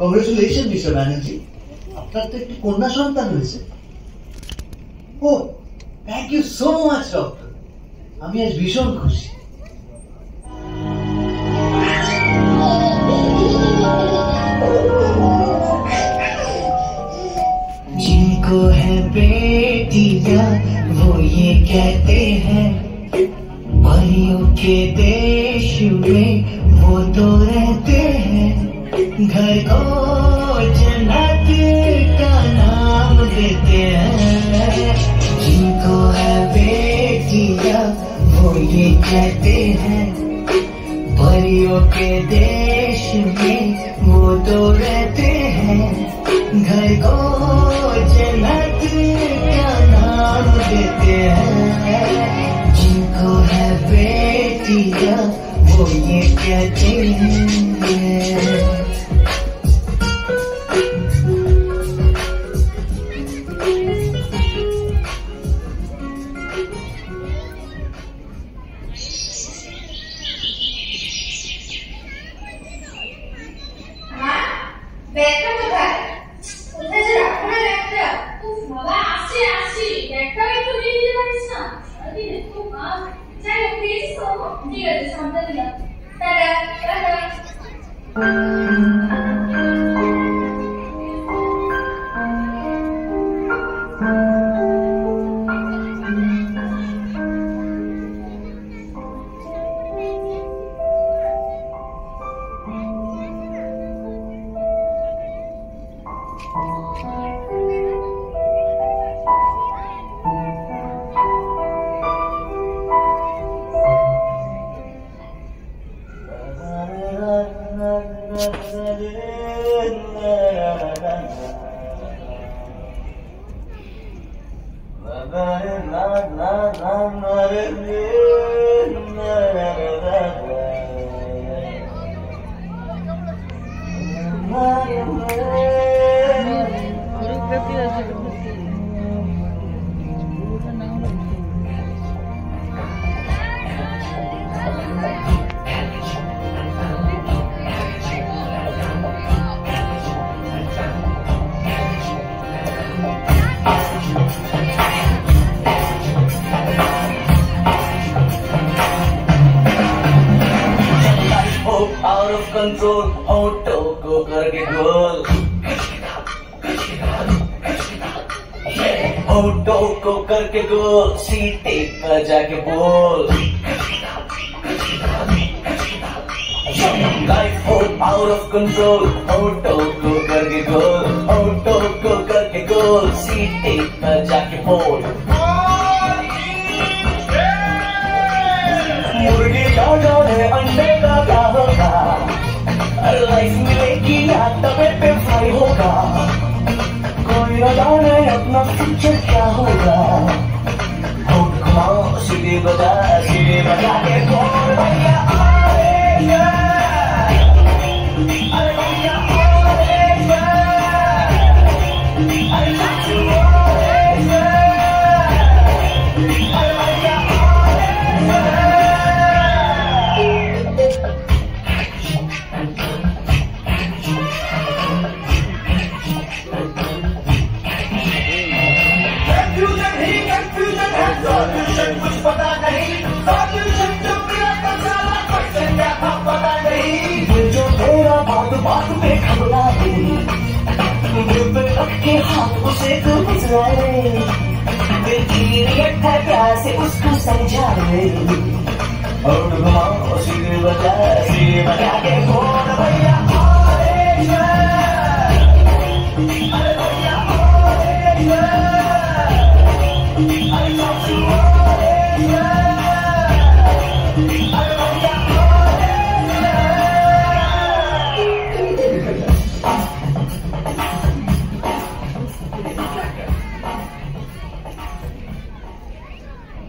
Congratulation mister Banerjee, আপনার তো একটি কন্যা সন্তান হয়েছে। ও thank you so much doctor, আমি আজ ভীষণ খুশি। जिनको है बेटियां वो ये कहते हैं, परियों के देश में वो तो रहते हैं, घर को जन्नत का नाम देते हैं। जिनको है बेटियां वो ये कहते हैं, परियों के देश में वो तो रहते हैं, घर को जन्नत का नाम देते हैं। जिनको है बेटियां वो ये कहते हैं। ব্যাগটা কোথায়? কোথায় যে রাখো না ব্যাগটা? উফ বাবা, আসছি আসছি, ব্যাগটা একটু দিয়ে দিতে পারিস না? সারাদিন এত কাজ। যাই হোক, প্লিজ তো। ঠিক আছে, সামনে দিলাম। Tata tata. Out of control, auto को करके गोल, ऑटो को करके गोल, सीटे पर जाके बोल। लाइफ हो आउट ऑफ कंट्रोल, ऑटो को करके गोल, ऑटो को करके गोल, सीटे पर जाके बोल। मुर्गी का जाने अंडे का क्या होगा, लाइफ मिलेगी या तवे पे फ्राई होगा, कोई न जाने अपना फ्यूचर क्या होगा। होट घुमाओ सीढ़ी बजा के कौन भैया आएगा, अरे भैया आएगा, अरे चाचू आएगा, अरे भैया कुछ पता नहीं, पता नहीं, जो तेरा बात बात में खबरा है, दिल पे रख के हाथ उसे तो बुझाए, दिल की रिएक्ट है प्यार से उसको समझाए। और घुमाओ सीधे बजा के कौन भैया आएगा, अरे भैया आएगा, अरे चाचू आएगा, अरे भैया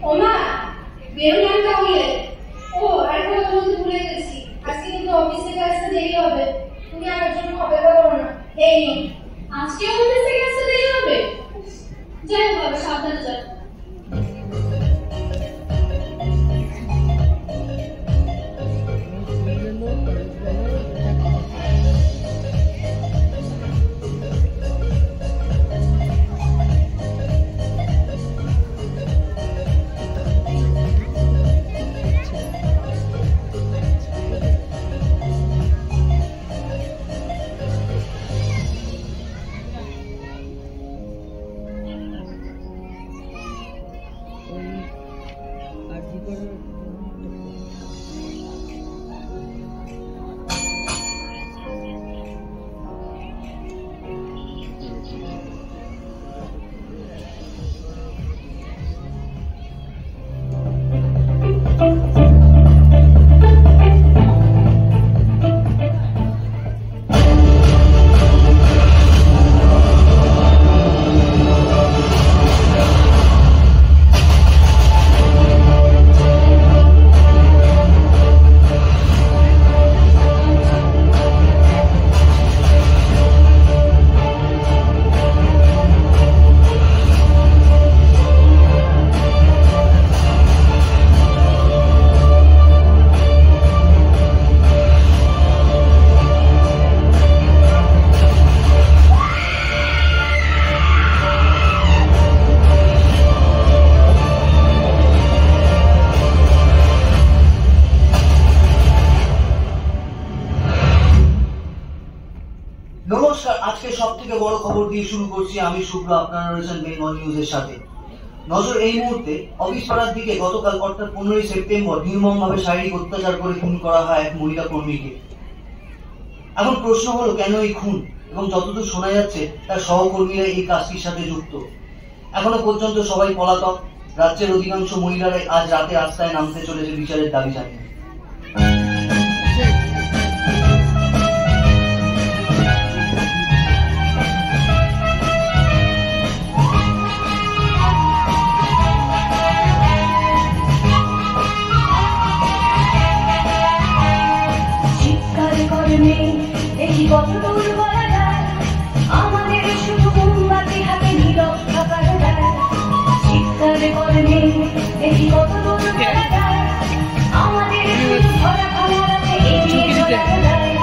ওমা, বেরোলাম তাহলে। ও, আরেকটা কথা বলতে ভুলে গেছি, আজকে কিন্তু অফিস থেকে আসতে দেরি হবে, তুমি আমার জন্য অপেক্ষা করো না। এই নিন। আজকে অফিস থেকে আসতে দেরি হবে? যাই হোক বাবা, সাবধানে যাও। খবর দিয়ে শুরু করছি। আমি শুক্র, আপনারা রয়েছেন বেঙ্গল নিউজের সাথে। নজর এই মুহূর্তে অফিস পাড়ার দিকে গতকাল অর্থাৎ 15ই সেপ্টেম্বর নির্মমভাবে শারীরিক অত্যাচার করে খুন করা হয় এক মহিলা কর্মীকে। এখন প্রশ্ন হলো, কেন এই খুন, এবং যতদূর শোনা যাচ্ছে তার সহকর্মীরা এই কাজটির সাথে যুক্ত। এখনো পর্যন্ত সবাই পলাতক। রাজ্যের অধিকাংশ মহিলারাই আজ রাতে রাস্তায় নামতে চলেছে বিচারের দাবি জানিয়ে। আমাদের শুধু মোমবাতি হাতে নীরব থাকার দায়, চিৎকার করে দেখি কত দূর বলা যায়, আমাদের শুধু ধরা খামারাতে এগিয়ে চলার দায়,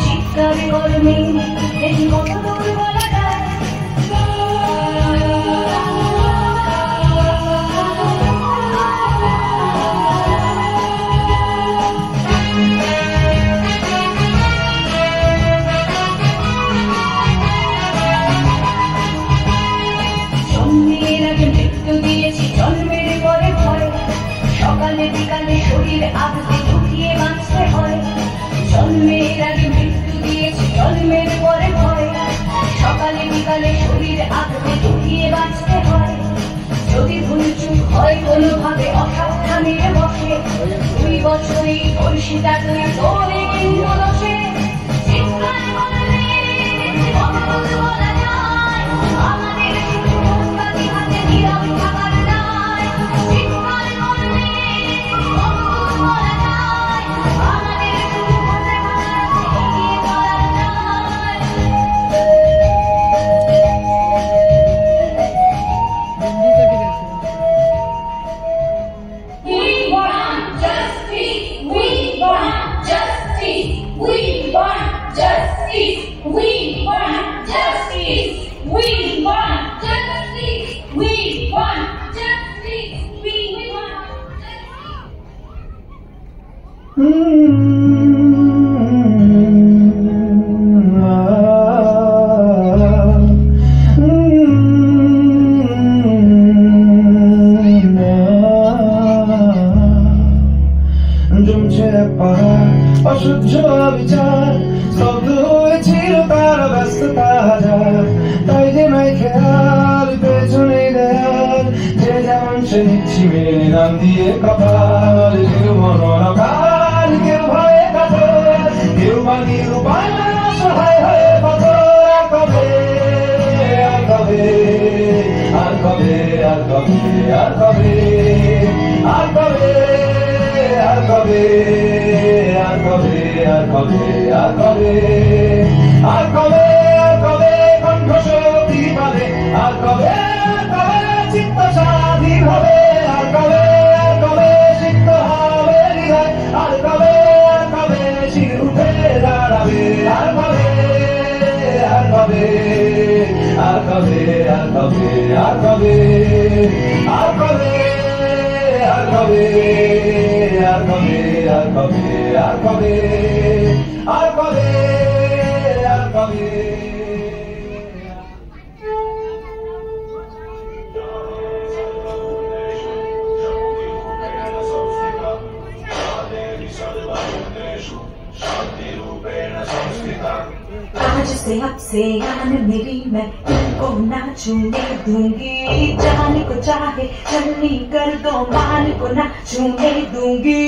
চিৎকার করে দেখি কত দূর বলা যায়। জন্মের পরে ভয়, সকালে বিকালে শরীর আঘাতে ঢুকিয়ে বাঁচতে হয়। জন্মের আগে মৃত্যু দিয়েছি, জন্মের পরে ভয়, সকালে বিকালে শরীর আঘাতে ঢুকিয়ে বাঁচতে হয়। যদি ভুল চুপ হয় কোনোভাবে অসাবধানের বসে, 2 বছরই বর্ষিতা তুই তোরে কিংব দোষে, চিৎকার করলে কতদূর বলা যায়, আমাদের শুধু মোমবাতি হাতে নীরব থাকার দায়, চিৎকার করলে কতদূর বলা যায়, আমাদের শুধু ধরা খামারাতে এগিয়ে চলার দায়। We want justice. We want justice. We want justice. We want justice. We want justice. We want justice. We want জমছে পাহাড় অসহ্য বিচার, স্তব্ধ হয়েছিল তার ব্যস্ততা হাজার, তাই যে নাই খেয়াল পেছনে দেয়াল, যে যেমন সে নিচ্ছি মেনে নাম দিয়ে কপাল, কেউ মনোরকাল কেউ ভয়ে কাতর, কেউ বানিয়ে উপায় না সহায় হয়ে পাথর। আর কবে আর কবে আর কবে আর কবে আর কবে আর কবে আর কবে আর কবে আর কবে আর কবে আর কবে কণ্ঠ শক্তি পাবে, আর কবে চিত্ত স্বাধীন হবে, আর কবে সিদ্ধ হবে হৃদয়, আর কবে শির উঠে দাঁড়াবে, আর কবে আর কবে আর কবে আর কবে আর কবে আর কবে আর কবে আর কবে আর কবে আর কবে আর কবে আর কবে। आज से अब से आन मेरी मैं तुमको ना छूने दूंगी, जाने को चाहे चलनी कर दो मान को ना छूने दूंगी।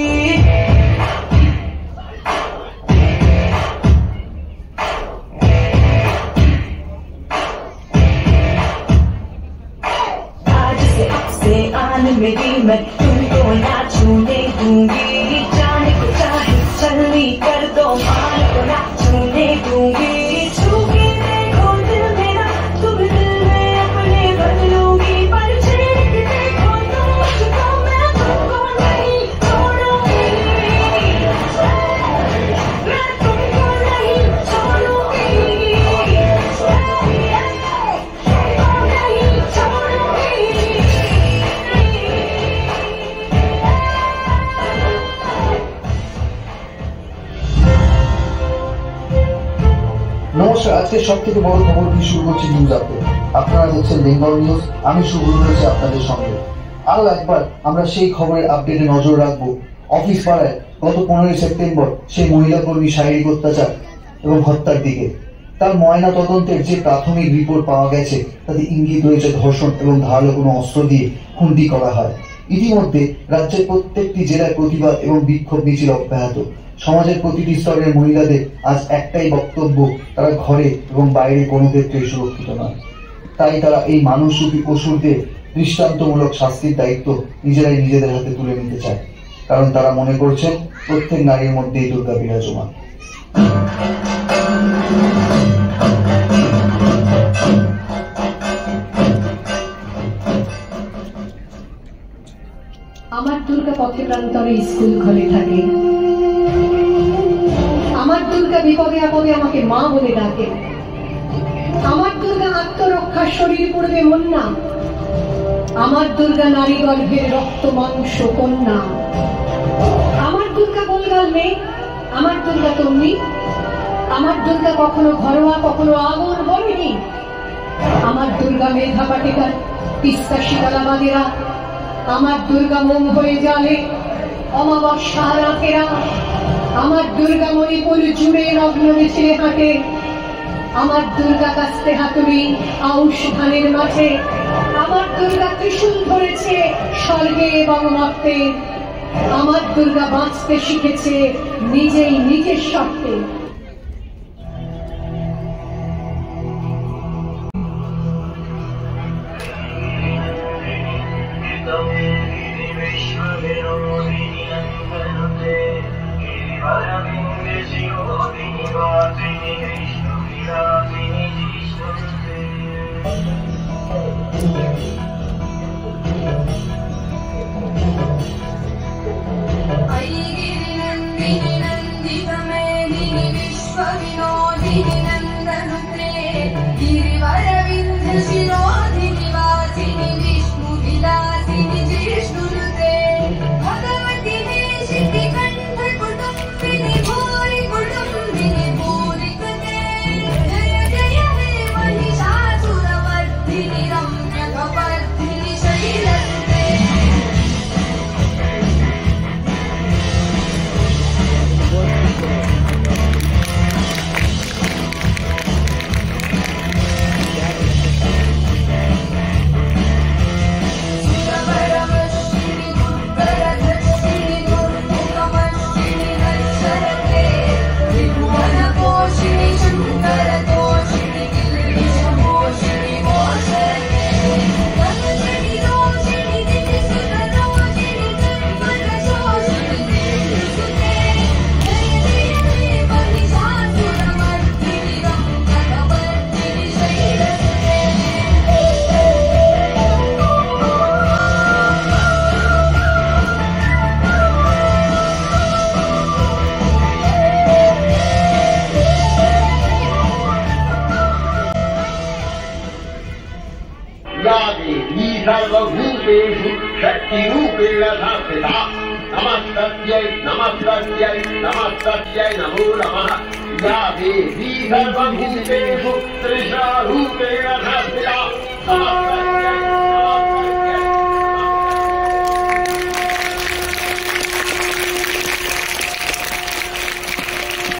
आज से अब से आन मेरी मैं तुमको ना छूने दूंगी, जाने को चाहे चलनी कर दो मान को ना छूने दूंगी। छू के देखो दिल मेरा, तुम दिल में अपने बदलूंगी, पर छेड़ के देखो तो मुझको, मैं तुमको नहीं छोड़ूंगी, मैं तुमको नहीं छोड़ूंगी, तुमको नहीं छोड़ूंगी। নমস্কার, আজকে সব থেকে বড় খবর কি শুরু করছি নিউজ আপডেট। আপনারা দেখছেন বেঙ্গল নিউজ, আমি সুব্রত রয়েছে আপনাদের সঙ্গে। আরো একবার আমরা সেই খবরের আপডেটে নজর রাখবো। অফিস পাড়ায় গত 15 সেপ্টেম্বর সেই মহিলা কর্মী শারীরিক অত্যাচার এবং হত্যার দিকে। তার ময়না তদন্তের যে প্রাথমিক রিপোর্ট পাওয়া গেছে তাতে ইঙ্গিত রয়েছে ধর্ষণ এবং ধারালো কোনো অস্ত্র দিয়ে খুনটি করা হয়। ইতিমধ্যে রাজ্যের প্রত্যেকটি জেলায় প্রতিবাদ এবং বিক্ষোভ মিছিল অব্যাহত। সমাজের প্রতিটি স্তরের মহিলাদের আজ একটাই বক্তব্য, তারা ঘরে এবং বাইরে কোনো ক্ষেত্রে সুরক্ষিত নয়। তাই তারা এই মানুষরূপী অসুরদের দৃষ্টান্তমূলক শাস্তির দায়িত্ব নিজেরাই নিজেদের হাতে তুলে নিতে চায়, কারণ তারা মনে করছেন প্রত্যেক নারীর মধ্যেই দুর্গা বিরাজমান। আমার দুর্গা পথে প্রান্তরে স্কুল ঘরে থাকে, আমার দুর্গা বিপদে আপদে আমাকে মা বলে ডাকে, আমার দুর্গা আত্মরক্ষার শরীর পড়বে মন্না, আমার দুর্গা নারী গর্ভের রক্ত মাংস কন্যা, আমার দুর্গা গোলগাল মেয়ে, আমার দুর্গা তন্নি, আমার দুর্গা কখনো ঘরোয়া কখনো আগুন বলেনি, আমার দুর্গা মেধা পাটিকার তিস্তা শিকালাবাদেরা, আমার দুর্গা মোম হয়ে জালে অমাবস্যা রাতেরা, আমার দুর্গা মণিপুর জুড়ে নগ্ন মিছিলে হাঁটে, আমার দুর্গা কাস্তে হাতুড়ি আউশ ধানের মাঠে, আমার দুর্গা ত্রিশূল ধরেছে স্বর্গে এবং মর্তে, আমার দুর্গা বাঁচতে শিখেছে নিজেই নিজের স্বার্থে। सर्वभूतेषु शक्तिरूपेण संस्थिता नमस्तस्यै नमस्तस्यै नमस्तस्यै नमो नमः या देवी सर्वभूतेषु त्रिशूलेन संस्थिता